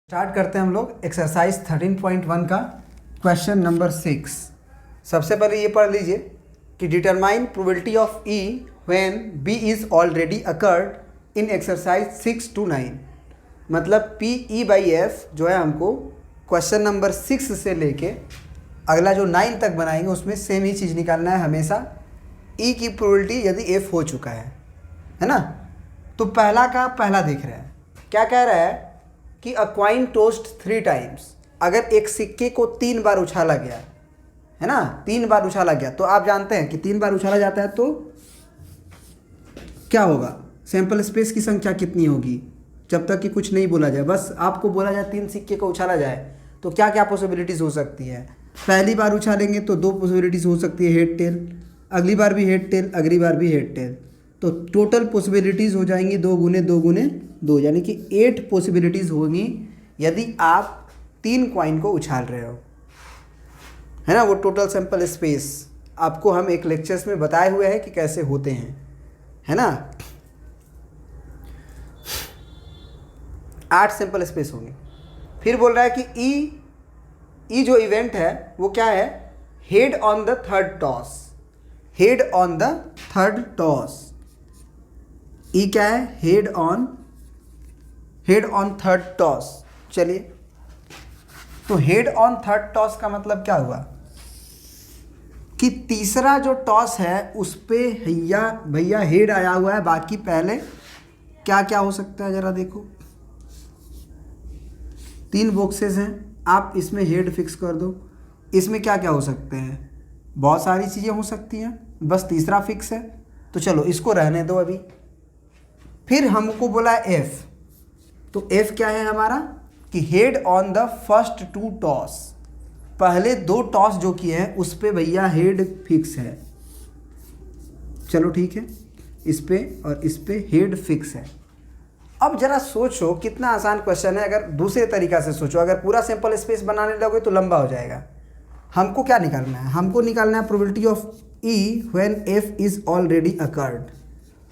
Start करते हैं हम लोग एक्सरसाइज 13.1 का क्वेश्चन नंबर 6। सबसे पहले ये पढ़ लीजिए कि determine probability of E when B is already occurred in exercise 6 to 9। मतलब पी ई बाई एफ जो है हमको क्वेश्चन नंबर 6 से लेके अगला जो 9 तक बनाएंगे उसमें सेम ही चीज़ निकालना है हमेशा। ई की प्रोबेबिलिटी यदि एफ हो चुका है ना। तो पहला का पहला देख रहे हैं, क्या कह रहा है कि अ क्वाइन टोस्ट 3 टाइम्स। अगर एक सिक्के को 3 बार उछाला गया है ना, 3 बार उछाला गया, तो आप जानते हैं कि 3 बार उछाला जाता है तो क्या होगा, सैंपल स्पेस की संख्या कितनी होगी। जब तक कि कुछ नहीं बोला जाए, बस आपको बोला जाए 3 सिक्के को उछाला जाए तो क्या क्या पॉसिबिलिटीज़ हो सकती है। पहली बार उछालेंगे तो 2 पॉसिबिलिटीज़ हो सकती है, हेड टेल, अगली बार भी हेड टेल, अगली बार भी हेड टेल। तो टोटल पॉसिबिलिटीज़ हो जाएंगी 2 गुने 2 गुने 2, यानी कि 8 पॉसिबिलिटीज़ होंगी यदि आप 3 क्वाइन को उछाल रहे हो, है ना। वो टोटल सैंपल स्पेस आपको हम एक लेक्चर्स में बताए हुए हैं कि कैसे होते हैं, है ना। 8 सैंपल स्पेस होंगे। फिर बोल रहा है कि ई जो इवेंट है वो क्या है, head on the third toss. Head on the third toss, E क्या है, हेड ऑन थर्ड टॉस। चलिए, तो हेड ऑन थर्ड टॉस का मतलब क्या हुआ कि तीसरा जो टॉस है उस पे भैया हेड आया हुआ है। बाकी पहले क्या क्या हो सकता है जरा देखो, 3 बॉक्सेस हैं, आप इसमें हेड फिक्स कर दो। इसमें क्या क्या हो सकते हैं, बहुत सारी चीज़ें हो सकती हैं, बस तीसरा फिक्स है तो चलो इसको रहने दो अभी। फिर हमको बोला एफ, तो एफ क्या है हमारा कि head on the first 2 toss. पहले 2 टॉस जो किए हैं उस पे भैया हेड फिक्स है। चलो ठीक है, इस पे और इस पे हेड फिक्स है। अब जरा सोचो कितना आसान क्वेश्चन है। अगर दूसरे तरीका से सोचो, अगर पूरा सैंपल स्पेस बनाने लगोगे तो लंबा हो जाएगा। हमको क्या निकालना है, हमको निकालना है probability of E when F is already occurred,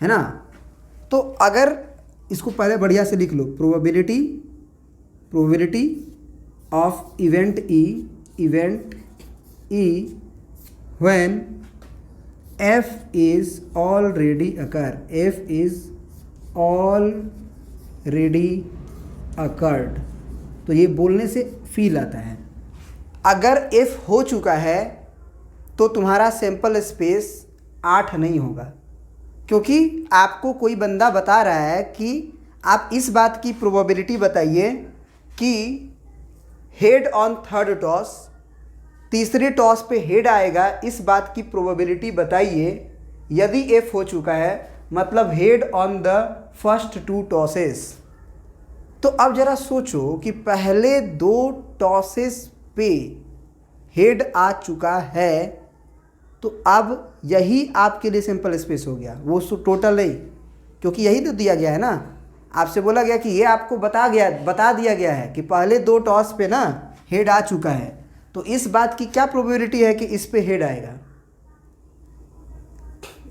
है ना। तो अगर इसको पहले बढ़िया से लिख लो, probability of event E when F is already occur, F is already occurred. तो ये बोलने से फील आता है। अगर एफ हो चुका है तो तुम्हारा सैंपल स्पेस 8 नहीं होगा, क्योंकि आपको कोई बंदा बता रहा है कि आप इस बात की प्रोबेबिलिटी बताइए कि हेड ऑन थर्ड टॉस, तीसरे टॉस पे हेड आएगा, इस बात की प्रोबेबिलिटी बताइए। यदि एफ हो चुका है मतलब head on the first 2 tosses. तो अब जरा सोचो कि पहले 2 टॉसेस पे हेड आ चुका है, तो अब यही आपके लिए सैंपल स्पेस हो गया, वो टोटल नहीं, क्योंकि यही तो दिया गया है ना। आपसे बोला गया कि ये आपको बता दिया गया है कि पहले 2 टॉस पे ना हेड आ चुका है, तो इस बात की क्या प्रोबेबिलिटी है कि इस पे हेड आएगा।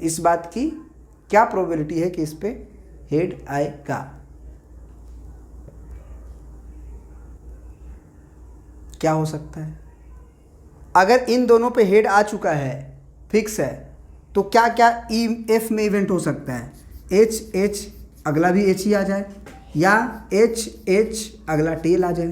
इस बात की क्या प्रोबेबिलिटी है कि इस पे हेड आएगा। क्या हो सकता है, अगर इन दोनों पे हेड आ चुका है, फिक्स है, तो क्या क्या ई एफ में इवेंट हो सकता है। एच एच अगला भी एच ही आ जाए, या एच एच अगला टेल आ जाए,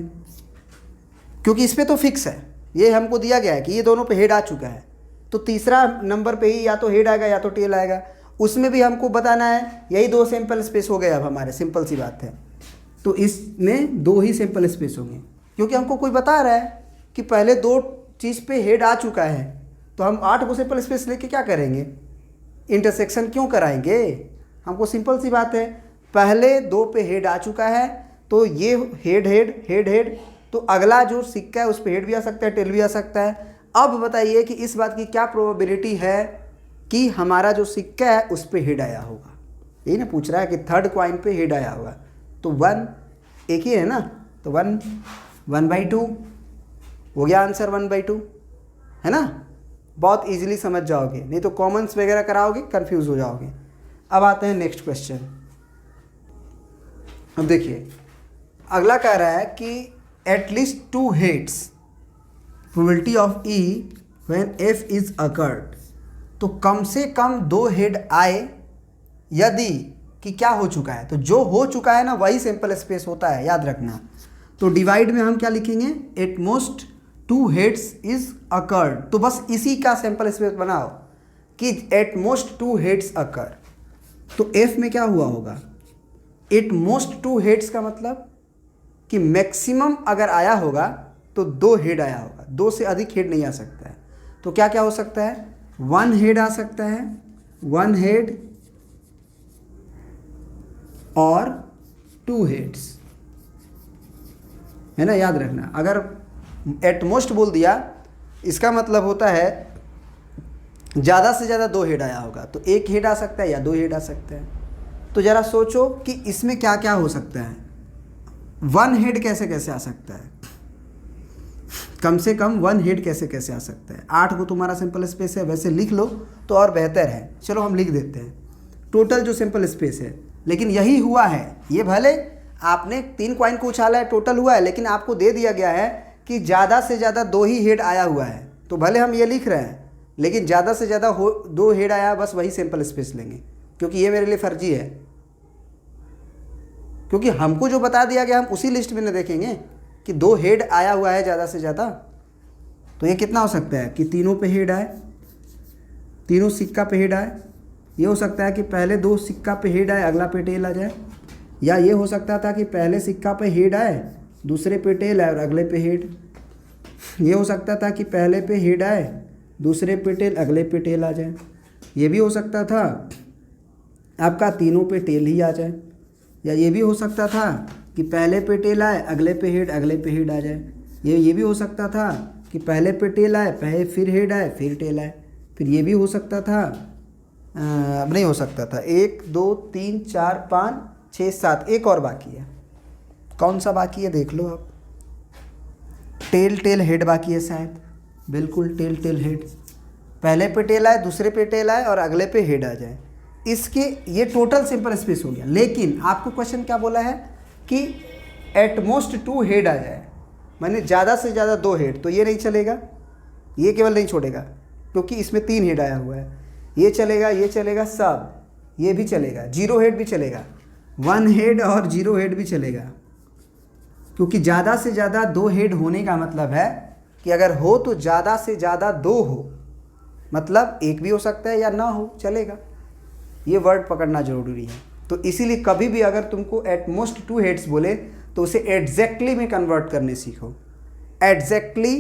क्योंकि इस पे तो फिक्स है। ये हमको दिया गया है कि ये दोनों पे हेड आ चुका है, तो तीसरा नंबर पे ही या तो हेड आएगा या तो टेल आएगा। उसमें भी हमको बताना है, यही 2 सैंपल स्पेस हो गए अब हमारे, सिंपल सी बात है। तो इसमें 2 ही सैंपल स्पेस होंगे, क्योंकि हमको कोई बता रहा है कि पहले 2 चीज़ पे हेड आ चुका है, तो हम 8 को सैंपल स्पेस लेके क्या करेंगे, इंटरसेक्शन क्यों कराएंगे। हमको सिंपल सी बात है, पहले 2 पे हेड आ चुका है तो ये हेड, तो अगला जो सिक्का है उस पे हेड भी आ सकता है, टेल भी आ सकता है। अब बताइए कि इस बात की क्या प्रोबेबिलिटी है कि हमारा जो सिक्का है उस पे हेड आया होगा। यही ना पूछ रहा है कि थर्ड क्वाइन पे हेड आया होगा, तो 1 एक ही है ना, तो 1/2 हो गया आंसर, 1/2, है ना। बहुत इजीली समझ जाओगे, नहीं तो कॉमन्स वगैरह कराओगे कंफ्यूज हो जाओगे। अब आते हैं नेक्स्ट क्वेश्चन। अब देखिए, अगला कह रहा है कि at least 2 heads probability of E when F is occurred. तो कम से कम 2 हेड आए यदि कि क्या हो चुका है, तो जो हो चुका है ना वही सैंपल स्पेस होता है, याद रखना। तो डिवाइड में हम क्या लिखेंगे, eight most 2 heads is occurred. तो बस इसी का सैंपल स्पेस बनाओ कि एट मोस्ट 2 हेड्स अकर। तो एफ में क्या हुआ होगा, एट मोस्ट 2 हेड्स का मतलब कि मैक्सिमम अगर आया होगा तो 2 हेड आया होगा, 2 से अधिक हेड नहीं आ सकता है। तो क्या क्या हो सकता है, 1 हेड आ सकता है, 1 हेड और 2 हेड्स, है ना, याद रखना। अगर एट मोस्ट बोल दिया इसका मतलब होता है ज़्यादा से ज़्यादा 2 हेड आया होगा, तो 1 हेड आ सकता है या 2 हेड आ सकता है। तो ज़रा सोचो कि इसमें क्या क्या हो सकता है। 1 हेड कैसे कैसे आ सकता है, कम से कम 1 हेड कैसे कैसे आ सकता है। 8 को तुम्हारा सिंपल स्पेस है, वैसे लिख लो तो और बेहतर है। चलो हम लिख देते हैं टोटल जो सिंपल स्पेस है, लेकिन यही हुआ है। ये भले आपने 3 कॉइन को उछाला है, टोटल हुआ है, लेकिन आपको दे दिया गया है कि ज़्यादा से ज़्यादा 2 ही हेड आया हुआ है। तो भले हम ये लिख रहे हैं, लेकिन ज़्यादा से ज़्यादा 2 हेड आया, बस वही सिंपल स्पेस लेंगे, क्योंकि ये मेरे लिए फर्जी है। क्योंकि हमको जो बता दिया गया हम उसी लिस्ट में न देखेंगे कि 2 हेड आया हुआ है ज़्यादा से ज़्यादा। तो ये कितना हो सकता है कि तीनों पे हेड आए, तीनों सिक्का पे हेड आए। ये हो सकता है कि पहले 2 सिक्का पे हेड आए, अगला पे टेल आ जाए। या ये हो सकता था कि पहले सिक्का पे हेड आए, दूसरे पे टेल आए और अगले पे हेड। ये हो सकता था कि पहले पे हेड आए, दूसरे पे टेल, अगले पे टेल आ जाए। ये भी हो सकता था आपका तीनों पे टेल ही आ जाए। या ये भी हो सकता था कि पहले पे टेल आए, अगले पे हेड, अगले पे हेड आ जाए। ये भी हो सकता था कि पहले पे टेल आए, पहले फिर हेड आए, फिर टेल आए। फिर ये भी हो सकता था, अब नहीं हो सकता था। 1 2 3 4 5 6 7, एक और बाकी है। कौन सा बाकी है देख लो आप, टेल टेल हेड बाकी है शायद, बिल्कुल टेल टेल हेड। पहले पे टेल आए, दूसरे पे टेल आए और अगले पे हेड आ जाए। इसके ये टोटल सिंपल स्पेस हो गया। लेकिन आपको क्वेश्चन क्या बोला है कि एट मोस्ट 2 हेड आ जाए, मैंने ज़्यादा से ज़्यादा 2 हेड। तो ये नहीं चलेगा, ये केवल नहीं छोड़ेगा, क्योंकि इसमें 3 हेड आया हुआ है। ये चलेगा, ये चलेगा, सब ये भी चलेगा, 0 हेड भी चलेगा, 1 हेड और 0 हेड भी चलेगा। क्योंकि ज़्यादा से ज़्यादा 2 हेड होने का मतलब है कि अगर हो तो ज़्यादा से ज़्यादा 2 हो, मतलब 1 भी हो सकता है या ना हो, चलेगा। ये वर्ड पकड़ना जरूरी है। तो इसीलिए कभी भी अगर तुमको एट मोस्ट 2 हेड्स बोले तो उसे एग्जैक्टली में कन्वर्ट करने सीखो। एग्जैक्टली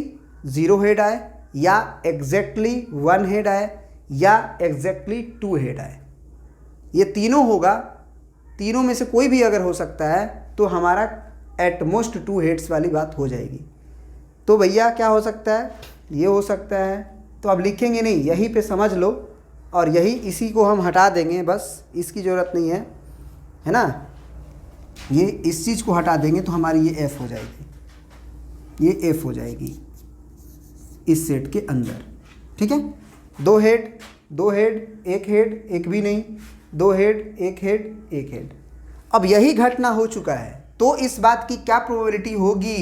0 हेड आए, या एग्जैक्टली 1 हेड आए, या एग्जैक्टली 2 हेड आए। ये तीनों होगा, तीनों में से कोई भी अगर हो सकता है तो हमारा एट मोस्ट 2 हेड्स वाली बात हो जाएगी। तो भैया क्या हो सकता है, ये हो सकता है। तो अब लिखेंगे नहीं, यहीं पे समझ लो, और यही इसी को हम हटा देंगे, बस इसकी ज़रूरत नहीं है, है ना। ये इस चीज़ को हटा देंगे तो हमारी ये एफ़ हो जाएगी, ये एफ़ हो जाएगी इस सेट के अंदर, ठीक है। 2 हेड, 2 हेड, 1 हेड, 1 भी नहीं, 2 हेड, 1 हेड, 1 हेड। अब यही घटना हो चुका है, तो इस बात की क्या प्रोबेबिलिटी होगी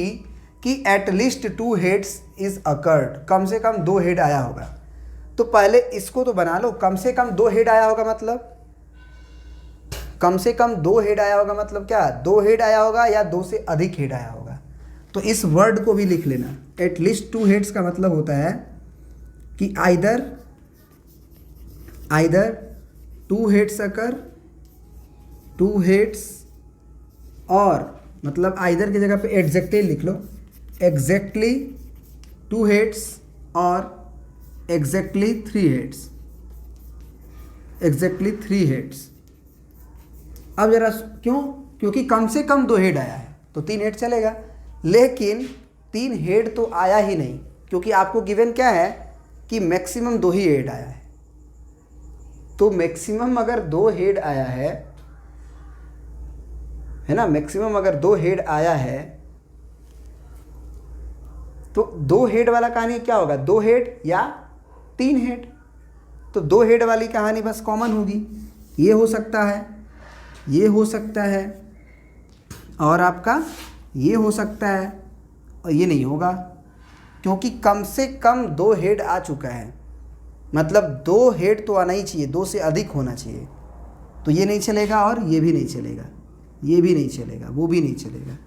कि एटलीस्ट 2 हेड्स इज अकर्ड, कम से कम 2 हेड आया होगा। तो पहले इसको तो बना लो, कम से कम 2 हेड आया होगा मतलब, कम से कम 2 हेड आया होगा मतलब क्या, 2 हेड आया होगा या 2 से अधिक हेड आया होगा। तो इस वर्ड को भी लिख लेना, एटलीस्ट 2 हेड्स का मतलब होता है कि आइदर 2 हेड्स अकर, 2 हेड्स, और मतलब आइदर की जगह पे एग्जैक्टली लिख लो, एग्जैक्टली 2 हेड्स और एग्जैक्टली 3 हेड्स, एग्जैक्टली 3 हेड्स। अब जरा क्यों, क्योंकि कम से कम 2 हेड आया है तो 3 हेड चलेगा, लेकिन 3 हेड तो आया ही नहीं, क्योंकि आपको गिवन क्या है कि मैक्सिमम 2 ही हेड आया है। तो मैक्सिमम अगर 2 हेड आया है ना, मैक्सिमम अगर 2 हेड आया है तो 2 हेड वाला कहानी क्या होगा, 2 हेड या 3 हेड। तो 2 हेड वाली कहानी बस कॉमन होगी, ये हो सकता है, ये हो सकता है, और आपका ये हो सकता है और ये नहीं होगा, क्योंकि कम से कम 2 हेड आ चुका है, मतलब 2 हेड तो आना ही चाहिए, 2 से अधिक होना चाहिए। तो ये नहीं चलेगा और ये भी नहीं चलेगा, ये भी नहीं चलेगा, वो भी नहीं चलेगा।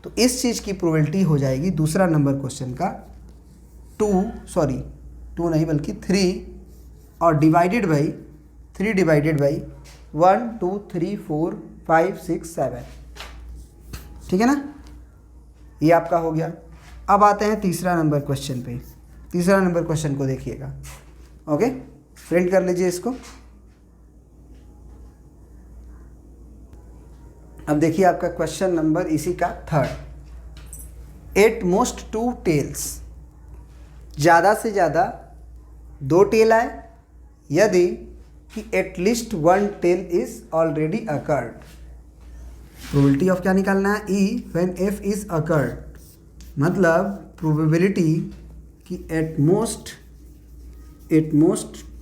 तो इस चीज़ की प्रोबेबिलिटी हो जाएगी दूसरा नंबर क्वेश्चन का 2 नहीं बल्कि 3 और डिवाइडेड बाई 3 डिवाइडेड बाई 1 2 3 4 5 6 7। ठीक है ना, ये आपका हो गया। अब आते हैं तीसरा नंबर क्वेश्चन पे। तीसरा नंबर क्वेश्चन को देखिएगा। ओके, प्रिंट कर लीजिए इसको। अब देखिए आपका क्वेश्चन नंबर इसी का 3rd। एट मोस्ट 2 टेल्स, ज़्यादा से ज़्यादा 2 टेल आए यदि कि at least 1 tail is already occurred. Probability of क्या निकालना है, E when F is occurred, मतलब प्रोबेबिलिटी कि एट मोस्ट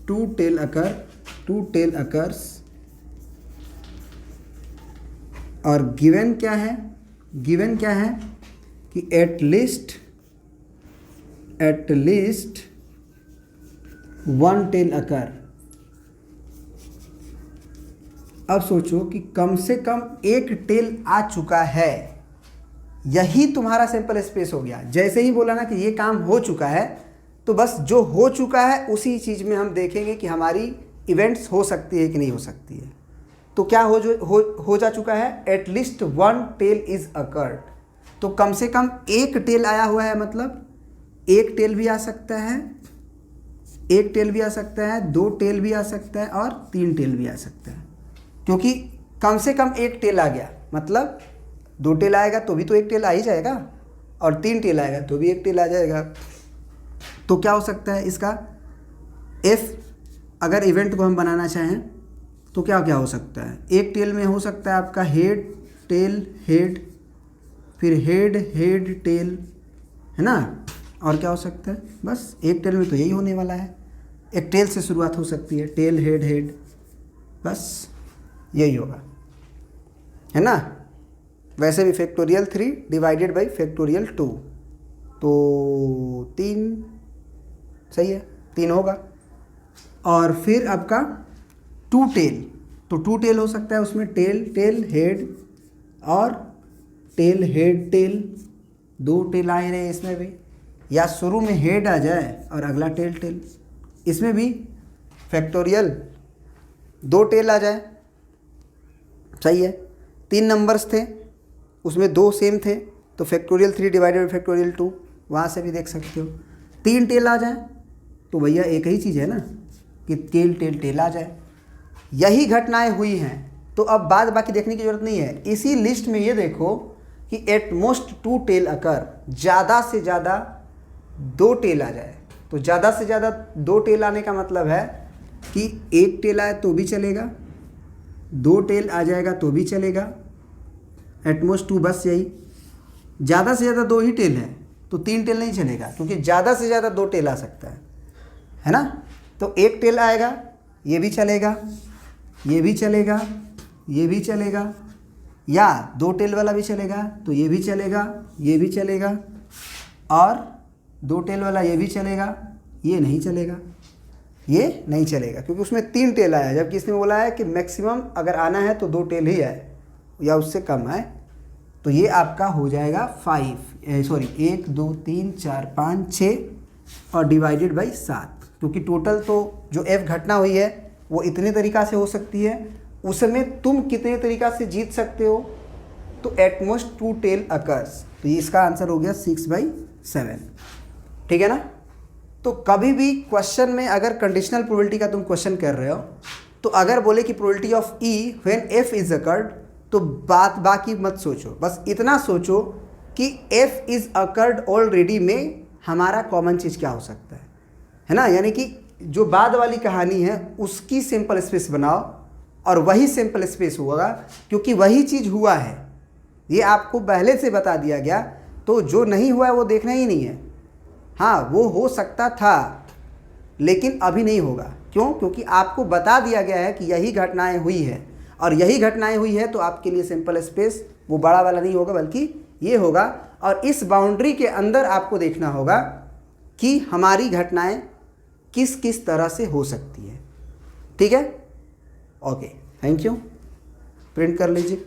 2 टेल अकर्स, और गिवन क्या है कि एट लीस्ट 1 टेल अकर। अब सोचो कि कम से कम 1 टेल आ चुका है, यही तुम्हारा सैंपल स्पेस हो गया। जैसे ही बोला ना कि ये काम हो चुका है, तो बस जो हो चुका है उसी चीज़ में हम देखेंगे कि हमारी इवेंट्स हो सकती है कि नहीं हो सकती है। तो क्या हो जा चुका है, एटलीस्ट 1 टेल इज अकर्ड। तो कम से कम 1 टेल आया हुआ है, मतलब 1 टेल भी आ सकता है, 1 टेल भी आ सकता है, 2 टेल भी आ सकता है और 3 टेल भी आ सकता है। क्योंकि कम से कम 1 टेल आ गया, मतलब 2 टेल आएगा तो भी तो 1 टेल आ ही जाएगा, और 3 टेल आएगा तो भी 1 टेल आ जाएगा। तो क्या हो सकता है इसका, एफ अगर इवेंट को हम बनाना चाहें तो क्या क्या हो सकता है। 1 टेल में हो सकता है आपका हेड टेल हेड, फिर हेड हेड टेल, है ना। और क्या हो सकता है, बस 1 टेल में तो यही होने वाला है। एक टेल से शुरुआत हो सकती है, टेल हेड हेड, बस यही होगा, है ना। वैसे भी फैक्टोरियल 3 डिवाइडेड बाई फैक्टोरियल 2, तो 3 सही है, 3 होगा। और फिर आपका 2 टेल, तो 2 टेल हो सकता है, उसमें टेल टेल हेड और टेल हेड टेल, 2 टेल आ रहे हैं इसमें भी, या शुरू में हेड आ जाए और अगला टेल टेल। इसमें भी फैक्टोरियल 2 टेल आ जाए, सही है। 3 नंबर्स थे, उसमें 2 सेम थे, तो फैक्टोरियल 3 डिवाइडेड बाई फैक्टोरियल 2, वहाँ से भी देख सकते हो। 3 टेल आ जाए तो भैया एक ही चीज़ है ना कि टेल टेल टेल आ जाए। यही घटनाएं हुई हैं, तो अब बाद बाकी देखने की जरूरत नहीं है। इसी लिस्ट में ये देखो कि एट मोस्ट 2 टेल अकर, ज़्यादा से ज़्यादा 2 टेल आ जाए। तो ज़्यादा से ज़्यादा 2 टेल आने का मतलब है कि 1 टेल आए तो भी चलेगा, 2 टेल आ जाएगा तो भी चलेगा, एटमोस्ट 2, बस यही। ज़्यादा से ज़्यादा 2 ही टेल है तो 3 टेल नहीं चलेगा, क्योंकि ज़्यादा से ज़्यादा 2 टेल आ सकता है ना। तो 1 टेल आएगा, ये भी चलेगा, ये भी चलेगा, ये भी चलेगा, या 2 टेल वाला भी चलेगा, तो ये भी चलेगा, ये भी चलेगा, और 2 टेल वाला ये भी चलेगा, ये नहीं चलेगा, ये नहीं चलेगा, क्योंकि उसमें 3 टेल आया, जबकि इसने बोला है कि मैक्सिमम अगर आना है तो 2 टेल ही आए या उससे कम आए। तो ये आपका हो जाएगा 1 2 3 4 5 6 और डिवाइडेड बाई 7, क्योंकि टोटल तो जो एफ घटना हुई है वो इतने तरीक़ा से हो सकती है, उसमें तुम कितने तरीक़ा से जीत सकते हो। तो एटमोस्ट 2 टेल अकर्स, तो ये इसका आंसर हो गया 6/7। ठीक है ना। तो कभी भी क्वेश्चन में अगर कंडीशनल प्रोबेबिलिटी का तुम क्वेश्चन कर रहे हो, तो अगर बोले कि probability of E when F is occurred, तो बाकी मत सोचो, बस इतना सोचो कि एफ इज अकर्ड ऑलरेडी में हमारा कॉमन चीज़ क्या हो सकता है ना। यानी कि जो बाद वाली कहानी है उसकी सिंपल स्पेस बनाओ और वही सिंपल स्पेस होगा, क्योंकि वही चीज़ हुआ है, ये आपको पहले से बता दिया गया। तो जो नहीं हुआ है वो देखना ही नहीं है। हाँ, वो हो सकता था लेकिन अभी नहीं होगा। क्यों? क्योंकि आपको बता दिया गया है कि यही घटनाएं हुई है, और यही घटनाएं हुई है तो आपके लिए सिंपल स्पेस वो बड़ा वाला नहीं होगा, बल्कि ये होगा, और इस बाउंड्री के अंदर आपको देखना होगा कि हमारी घटनाएं किस किस तरह से हो सकती है। ठीक है, ओके, थैंक यू, प्रिंट कर लीजिए।